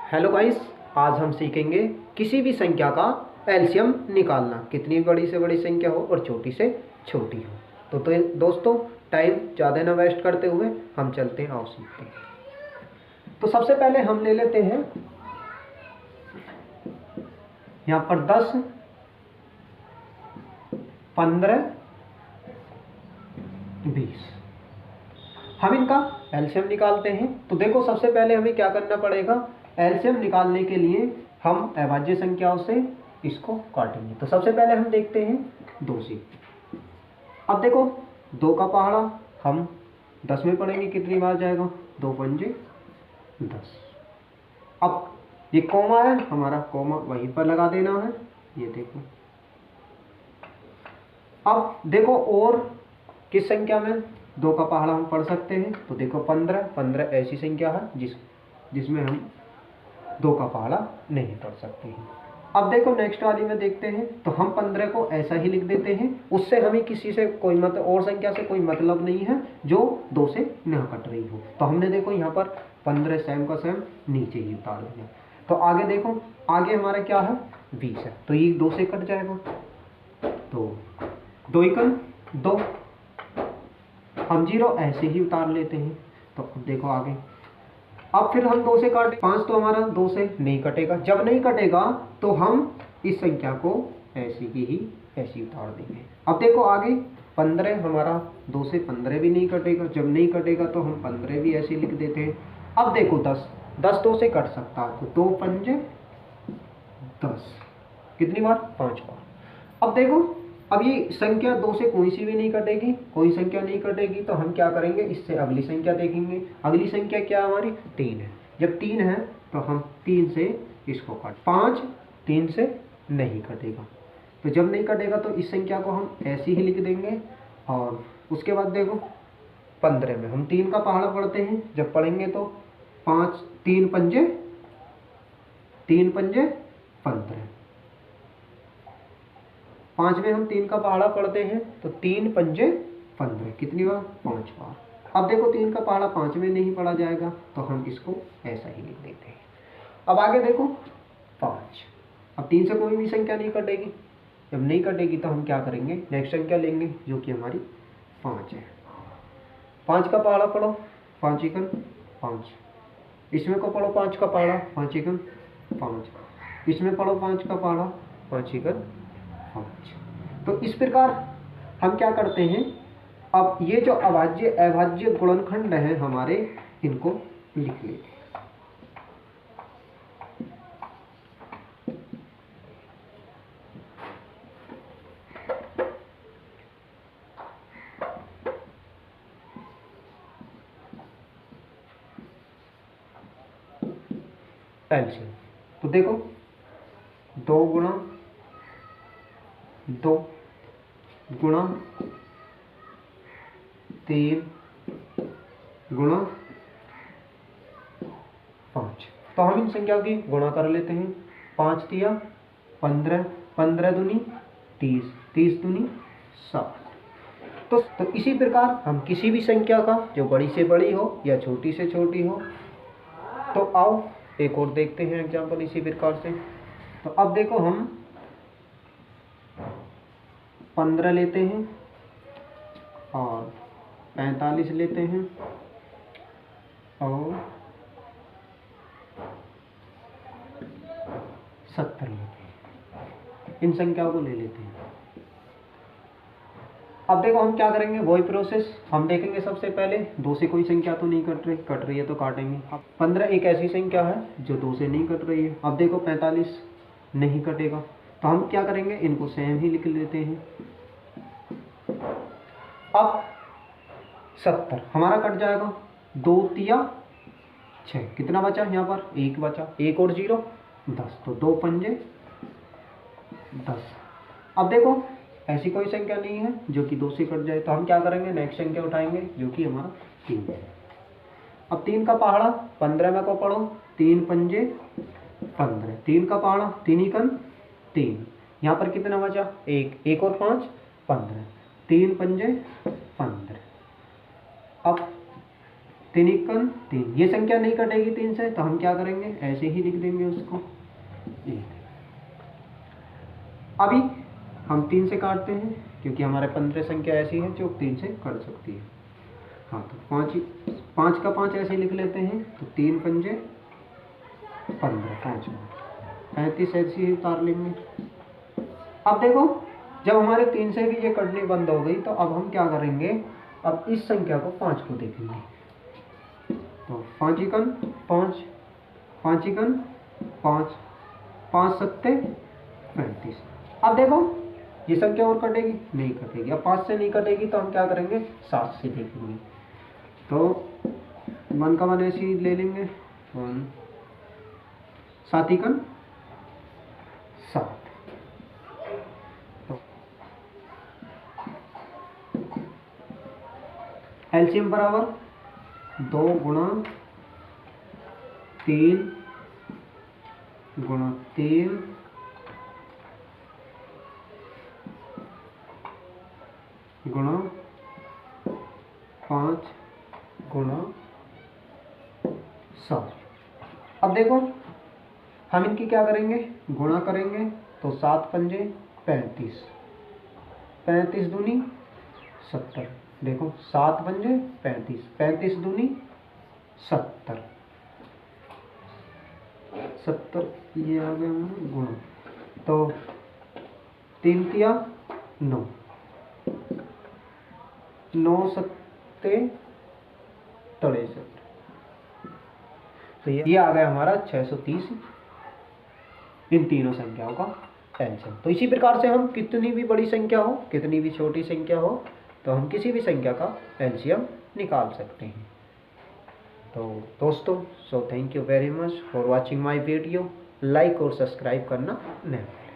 Hello guys, आज हम सीखेंगे किसी भी संख्या का एलसीएम निकालना। कितनी बड़ी से बड़ी संख्या हो और छोटी से छोटी हो। तो दोस्तों, टाइम ज़्यादा ना वेस्ट करते हुए हम चलते हैं, आओ सीखते हैं। तो सबसे पहले हम ले लेते हैं यहाँ पर 10, 15, 20। हम इनका एलसीएम निकालते हैं। तो देखो, सबसे पहले हमें क्या करना पड़ेगा। एलसीएम निकालने के लिए हम अभाज्य संख्याओं से इसको काटेंगे। तो सबसे पहले हम देखते हैं 2 से। अब देखो, 2 का पहाड़ा हम 10 में पढ़ेंगे, कितनी बार जाएगा, 2 पंजे 10। अब ये कोमा है हमारा, कोमा वहीं पर लगा देना है, ये देखो। अब देखो, और किस संख्या में 2 का पहाड़ा हम पढ़ सकते हैं। तो देखो, 15 ऐसी संख्या है जिसमें हम 2 का पहाड़ा नहीं पढ़ सकते हैं। अब देखो, नेक्स्ट वाली में देखते हैं। तो हम 15 को ऐसा ही लिख देते हैं, उससे हमें किसी से कोई मतलब और संख्या से कोई मतलब नहीं है जो 2 से न कट रही हो। तो हमने देखो यहाँ पर 15 सेम का सेम नीचे ही उतार दिया। तो आगे देखो, आगे हमारा क्या है, 20 है। तो ये 2 से कट जाएगा। तो 2 एकम 2, हम 0 ऐसे ही उतार लेते हैं। तो अब देखो आगे, अब फिर हम 2 से काटे 5, तो हमारा 2 से नहीं कटेगा। जब नहीं कटेगा तो हम इस संख्या को ऐसी की ही ऐसी उतार देंगे। अब देखो आगे 15, हमारा 2 से 15 भी नहीं कटेगा। जब नहीं कटेगा तो हम 15 भी ऐसे लिख देते हैं। अब देखो 10 2 से कट सकता है। तो 2 पंजे 10, कितनी बार, 5 बार। अब देखो, अब ये संख्या 2 से कोई सी भी नहीं कटेगी, कोई संख्या नहीं कटेगी। तो हम क्या करेंगे, इससे अगली संख्या देखेंगे। अगली संख्या क्या हमारी, 3 है। जब 3 है तो हम 3 से इसको काट, 5 3 से नहीं कटेगा। तो जब नहीं कटेगा तो इस संख्या को हम ऐसे ही लिख देंगे। और उसके बाद देखो 15 में हम 3 का पहाड़ा पढ़ते हैं। जब पढ़ेंगे तो 5 3 पंजे 15, 5 में हम 3 का पहाड़ा पढ़ते हैं। तो 3 पंजे 15, कितनी बार, 5 बार। अब देखो 3 का पहाड़ा 5 में नहीं पढ़ा जाएगा, तो हम इसको ऐसा ही लिख देते हैं। अब आगे देखो 5, अब 3 से कोई भी संख्या नहीं कटेगी। जब नहीं कटेगी तो हम क्या करेंगे, नेक्स्ट संख्या लेंगे जो कि हमारी 5 है। 5 का पहाड़ा पढ़ो, 5 एकम 5। इसमें को पढ़ो 5 का पहाड़ा, 5 एकम 5। इसमें पढ़ो 5 का पहाड़ा, 5 एकम 5। तो इस प्रकार हम क्या करते हैं, अब ये जो अभाज्य अभाज्य गुणनखंड है हमारे, इनको लिख लेते हैं। एलसीएम, तो देखो 2 गुणा 2 गुणा 3 गुणा 5। तो हम इन संख्या की गुणा कर लेते हैं। 5 तिया 15, 15 दूनी 30, 30 दूनी 60। तो इसी प्रकार हम किसी भी संख्या का जो बड़ी से बड़ी हो या छोटी से छोटी हो। तो आओ एक और देखते हैं एग्जाम्पल इसी प्रकार से। तो अब देखो, हम 15 लेते हैं और 45 लेते हैं और 70 लेते हैं। इन संख्याओं को ले लेते हैं। अब देखो हम क्या करेंगे, वही प्रोसेस हम देखेंगे। सबसे पहले 2 से कोई संख्या तो नहीं कट रही है तो काटेंगे। अब 15 एक ऐसी संख्या है जो 2 से नहीं कट रही है। अब देखो 45 नहीं कटेगा, तो हम क्या करेंगे, इनको सेम ही लिख लेते हैं। अब 70 हमारा कट जाएगा, 2 तिया 6, कितना बचा यहाँ पर, 1 बचा, 1 और 0 10। तो 2 पंजे 10। अब देखो ऐसी कोई संख्या नहीं है जो कि 2 से कट जाए। तो हम क्या करेंगे, नेक्स्ट संख्या उठाएंगे जो कि हमारा 3 है। अब 3 का पहाड़ा 15 में को पढ़ो, 3 पंजे 15, 3 का पहाड़ा 3 एकम 3। यहाँ पर कितना बचा, 1, 1 और 5 15, 3 पंजे 15। अब तीन इक्कन तीन, ये संख्या नहीं कटेगी 3 से, तो हम क्या करेंगे, ऐसे ही लिख देंगे उसको 1। अभी हम 3 से काटते हैं, क्योंकि हमारे 15 संख्या ऐसी है जो 3 से कट सकती है। हाँ, तो 5 का 5 ऐसे लिख लेते हैं, तो 3 पंजे 15, 5 35 ऐसे ही उतार लेंगे। अब देखो, जब हमारे 3 से भी ये कटनी बंद हो गई, तो अब हम क्या करेंगे, अब इस संख्या को 5 को देखेंगे। तो 5 इकन 5, 5 इकन 5, 5 सत्ते 35। अब देखो, ये संख्या और कटेगी नहीं, कटेगी। अब 5 से नहीं कटेगी, तो हम क्या करेंगे, 7 से देखेंगे। तो 1 का 1 ऐसे ही ले लेंगे, 1 7 इकन 7। एलसीएम बराबर 2 गुणा 3 गुणा 3 गुणा 5 गुणा 7। अब देखो, हम इनकी क्या करेंगे, गुणा करेंगे, तो 7 पंजे 35, 35 दूनी 70। देखो 7 पंजे 35, 35 दूनी 70, 70 ये आ गया हमारा गुणा। तो 3 तिया 9, 9 सत्ते 63। तो ये आ गया हमारा 630 इन तीनों संख्याओं का एलसीएम। तो इसी प्रकार से हम कितनी भी बड़ी संख्या हो, कितनी भी छोटी संख्या हो, तो हम किसी भी संख्या का एलसीएम निकाल सकते हैं। तो दोस्तों, so thank you very much for watching my video. Like और सब्सक्राइब करना न भूलें।